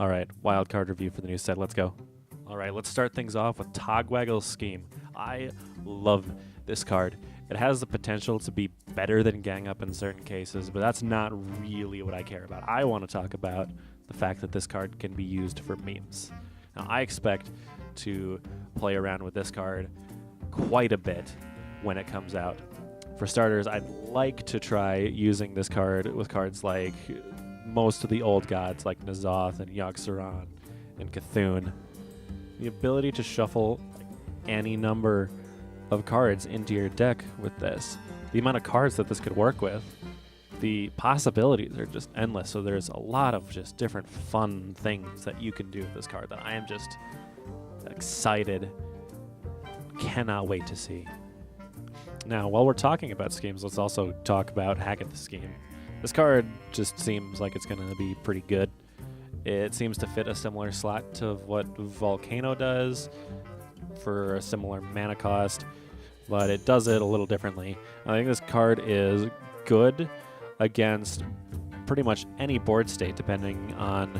All right, wild card review for the new set. Let's go. All right, let's start things off with Togwaggle Scheme. I love this card. It has the potential to be better than Gang Up in certain cases, but that's not really what I care about. I want to talk about the fact that this card can be used for memes. Now, I expect to play around with this card quite a bit when it comes out. For starters, I'd like to try using this card with cards like most of the old gods, like N'Zoth and Yogg-Saron and Cthulhu. The ability to shuffle any number of cards into your deck with this, the amount of cards that this could work with, the possibilities are just endless. So there's a lot of just different fun things that you can do with this card that I am just excited, cannot wait to see. Now, while we're talking about schemes, let's also talk about Hackett the Scheme. This card just seems like it's going to be pretty good. It seems to fit a similar slot to what Volcano does for a similar mana cost, but it does it a little differently. I think this card is good against pretty much any board state depending on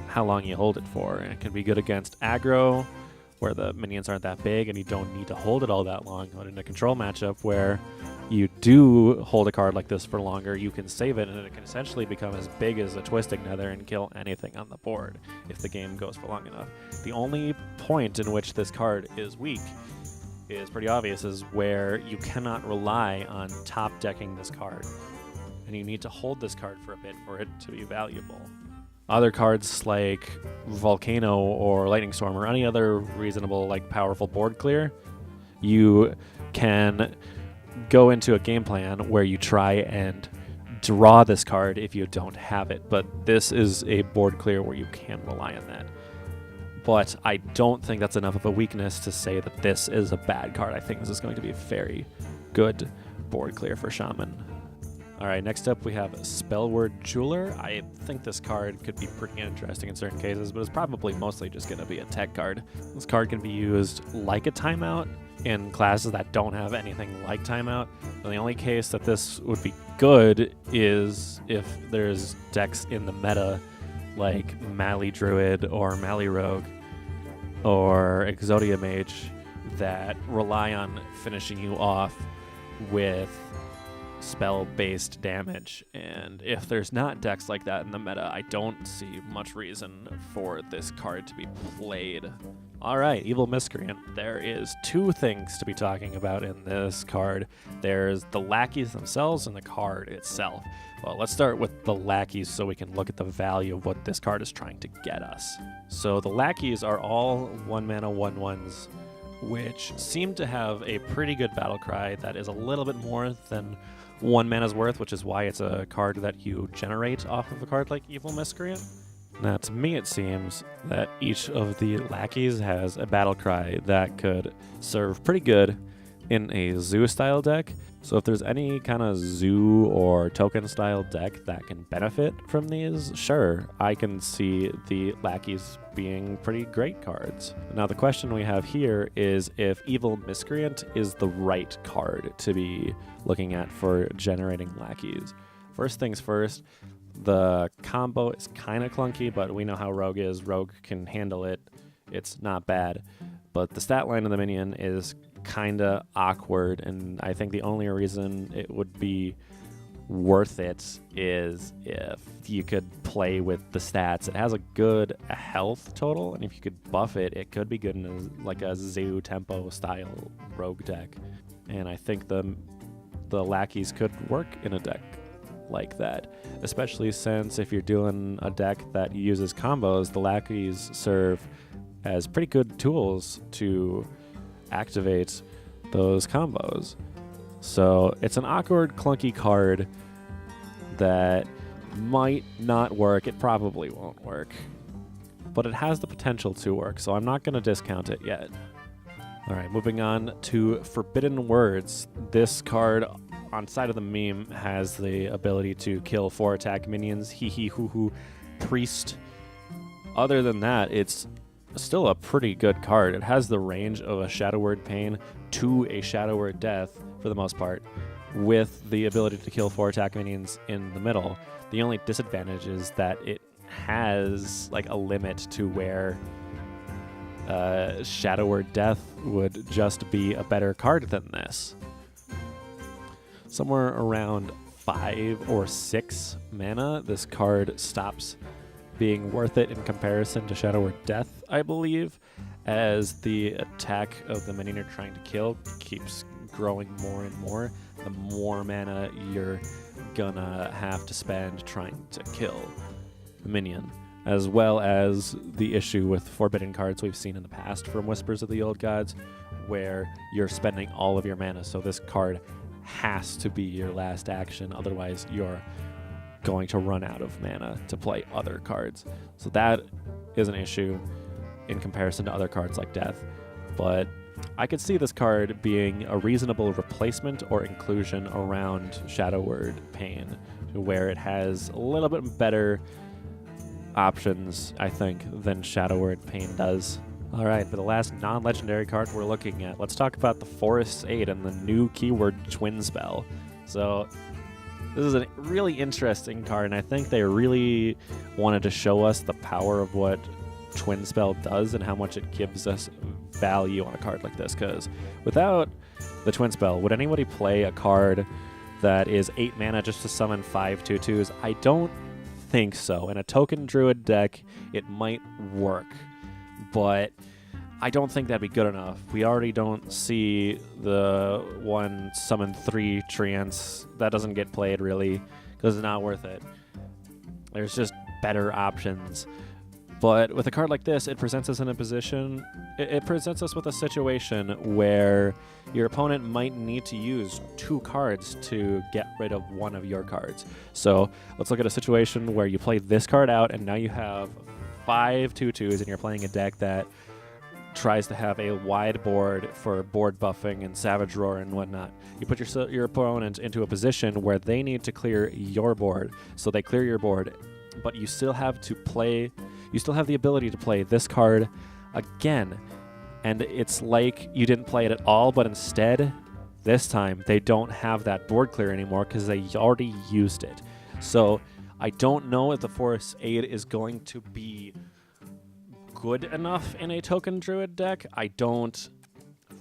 how long you hold it for. And it can be good against aggro, where the minions aren't that big and you don't need to hold it all that long. But in a control matchup where you do hold a card like this for longer, you can save it and it can essentially become as big as a Twisting Nether and kill anything on the board if the game goes for long enough. The only point in which this card is weak is pretty obvious, is where you cannot rely on top decking this card. And you need to hold this card for a bit for it to be valuable. Other cards like Volcano or Lightning Storm or any other reasonable, powerful board clear, you can go into a game plan where you try and draw this card if you don't have it. But this is a board clear where you can rely on that. But I don't think that's enough of a weakness to say that this is a bad card. I think this is going to be a very good board clear for Shaman. All right, next up we have Spellword Jeweler. I think this card could be pretty interesting in certain cases, but it's probably mostly just going to be a tech card. This card can be used like a timeout in classes that don't have anything like timeout. And the only case that this would be good is if there's decks in the meta like Mali Druid or Mali Rogue or Exodia Mage that rely on finishing you off with spell-based damage, and if there's not decks like that in the meta, I don't see much reason for this card to be played. Alright, Evil Miscreant. There is two things to be talking about in this card. There's the lackeys themselves and the card itself. Well, let's start with the lackeys so we can look at the value of what this card is trying to get us. So the lackeys are all 1-mana 1/1s, which seem to have a pretty good battle cry that is a little bit more than 1 mana's worth, which is why it's a card that you generate off of a card like Evil Miscreant. Now, to me, it seems that each of the lackeys has a battle cry that could serve pretty good in a zoo-style deck. So if there's any kind of zoo or token-style deck that can benefit from these, sure, I can see the lackeys being pretty great cards. Now, the question we have here is if Evil Miscreant is the right card to be looking at for generating lackeys. First things first, the combo is kind of clunky, but we know how Rogue is. Rogue can handle it. It's not bad. But the stat line of the minion is kind of awkward, and I think the only reason it would be worth it is if you could play with the stats. It has a good health total, and if you could buff it, it could be good in a zoo tempo style rogue deck. And I think the lackeys could work in a deck like that, especially since if you're doing a deck that uses combos, the lackeys serve as pretty good tools to activate those combos. So it's an awkward, clunky card that might not work. It probably won't work, but it has the potential to work, so I'm not going to discount it yet. All right, moving on to Forbidden Words. This card on side of the meme has the ability to kill 4 attack minions. Hee hee hoo hoo priest. Other than that, it's still a pretty good card. It has the range of a Shadow Word Pain to a Shadow Word Death for the most part, with the ability to kill 4 attack minions in the middle. The only disadvantage is that it has like a limit to where Shadow Word Death would just be a better card than this. Somewhere around 5 or 6 mana, this card stops being worth it in comparison to Shadow Word Death, I believe, as the attack of the minion you're trying to kill keeps growing more and more. The more mana you're gonna have to spend trying to kill the minion, as well as the issue with forbidden cards we've seen in the past from Whispers of the Old Gods, where you're spending all of your mana, so this card has to be your last action, otherwise you're going to run out of mana to play other cards. So that is an issue in comparison to other cards like Death, but I could see this card being a reasonable replacement or inclusion around Shadow Word Pain, where it has a little bit better options, I think, than Shadow Word Pain does. Alright, for the last non-legendary card we're looking at, let's talk about the Forest's Aid and the new keyword Twin Spell. So this is a really interesting card, and I think they really wanted to show us the power of what Twin Spell does and how much it gives us value on a card like this, because without the Twin Spell, would anybody play a card that is 8 mana just to summon 5 2/2s? I don't think so. In a token druid deck, it might work, but I don't think that'd be good enough. We already don't see the one summon 3 treants. That doesn't get played really because it's not worth it. There's just better options. But with a card like this, it presents us in a position, it presents us with a situation where your opponent might need to use 2 cards to get rid of one of your cards. So let's look at a situation where you play this card out, and now you have 5 2/2s, and you're playing a deck that tries to have a wide board for board buffing and Savage Roar and whatnot. You put your opponent into a position where they need to clear your board, so they clear your board, but you still have to play. You still have the ability to play this card again, and it's like you didn't play it at all, but instead, this time, they don't have that board clear anymore because they already used it. So I don't know if the Forest Aid is going to be good enough in a token druid deck. I don't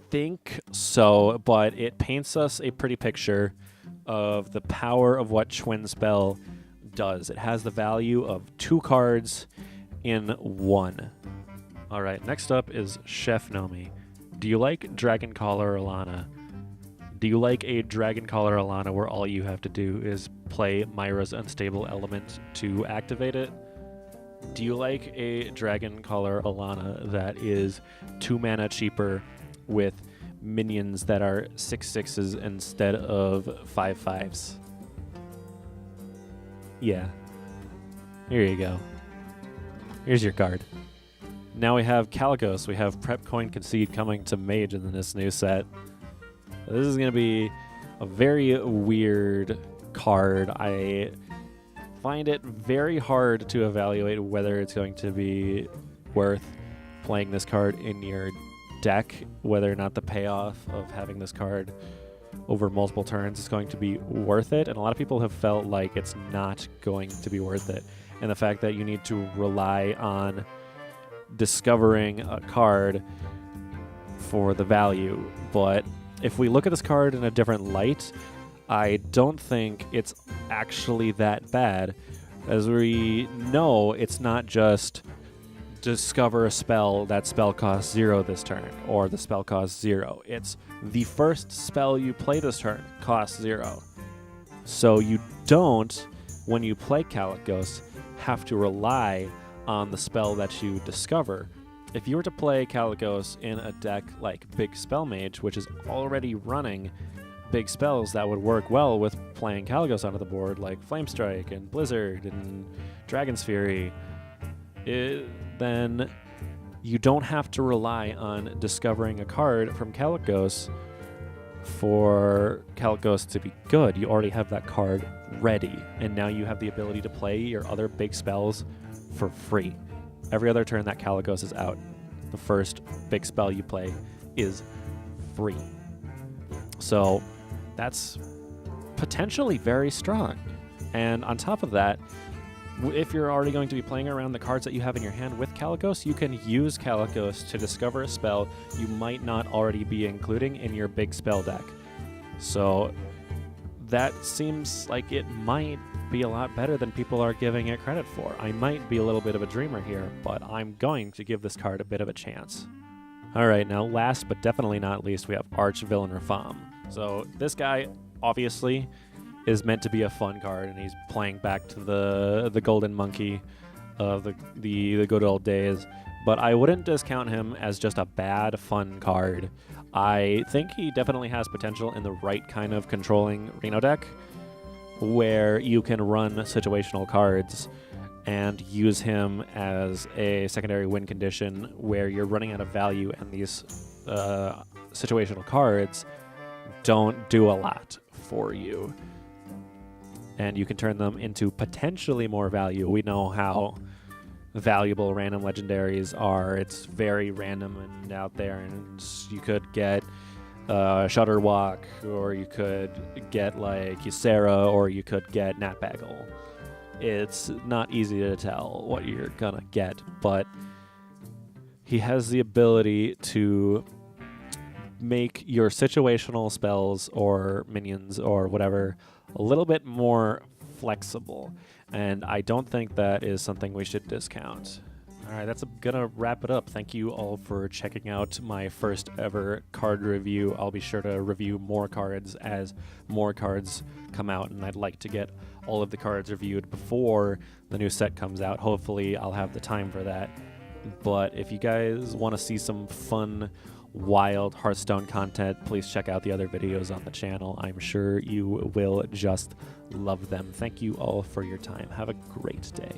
think so, but it paints us a pretty picture of the power of what Twin Spell does. It has the value of 2 cards in 1. All right, next up is Chef Nomi. Do you like Dragon Caller Alana? Do you like a Dragon Caller Alana where all you have to do is play Myra's Unstable Element to activate it? Do you like a Dragon Caller Alana that is 2 mana cheaper with minions that are 6/6s instead of 5/5s? Yeah. Here you go. Here's your card. Now we have Kalecgos. We have Prep Coin Concede coming to Mage in this new set. This is going to be a very weird card. I find it very hard to evaluate whether it's going to be worth playing this card in your deck, whether or not the payoff of having this card over multiple turns is going to be worth it. And a lot of people have felt like it's not going to be worth it. And the fact that you need to rely on discovering a card for the value. But if we look at this card in a different light, I don't think it's actually that bad. As we know, it's not just discover a spell, that spell costs 0 this turn, or the spell costs 0. It's the first spell you play this turn costs 0. So you don't, when you play Kalecgos, have to rely on the spell that you discover. If you were to play Kalecgos in a deck like Big Spell Mage, which is already running big spells that would work well with playing Kalecgos onto the board, like Flamestrike and Blizzard and Dragon's Fury, then you don't have to rely on discovering a card from Kalecgos for Kalecgos to be good. You already have that card ready, and now you have the ability to play your other big spells for free. Every other turn that Kalecgos is out, the first big spell you play is free. So that's potentially very strong. And on top of that, If you're already going to be playing around the cards that you have in your hand with Kalecgos, you can use Kalecgos to discover a spell you might not already be including in your big spell deck. So that seems like it might be a lot better than people are giving it credit for. I might be a little bit of a dreamer here, but I'm going to give this card a bit of a chance. Alright, now last but definitely not least, we have Arch-Villain Rafaam. So this guy, obviously, is meant to be a fun card, and he's playing back to the Golden Monkey of the good old days. But I wouldn't discount him as just a bad, fun card. I think he definitely has potential in the right kind of controlling Reno deck, where you can run situational cards and use him as a secondary win condition where you're running out of value and these situational cards don't do a lot for you. And you can turn them into potentially more value. We know how valuable random legendaries are. It's very random and out there, and you could get Shutterwalk, or you could get like Ysera, or you could get Natbaggle. It's not easy to tell what you're gonna get, but he has the ability to make your situational spells or minions or whatever a little bit more flexible, and I don't think that is something we should discount. Alright, that's gonna wrap it up. Thank you all for checking out my first ever card review. I'll be sure to review more cards as more cards come out, and I'd like to get all of the cards reviewed before the new set comes out. Hopefully I'll have the time for that. But if you guys want to see some fun, wild Hearthstone content, please check out the other videos on the channel. I'm sure you will just love them. Thank you all for your time. Have a great day.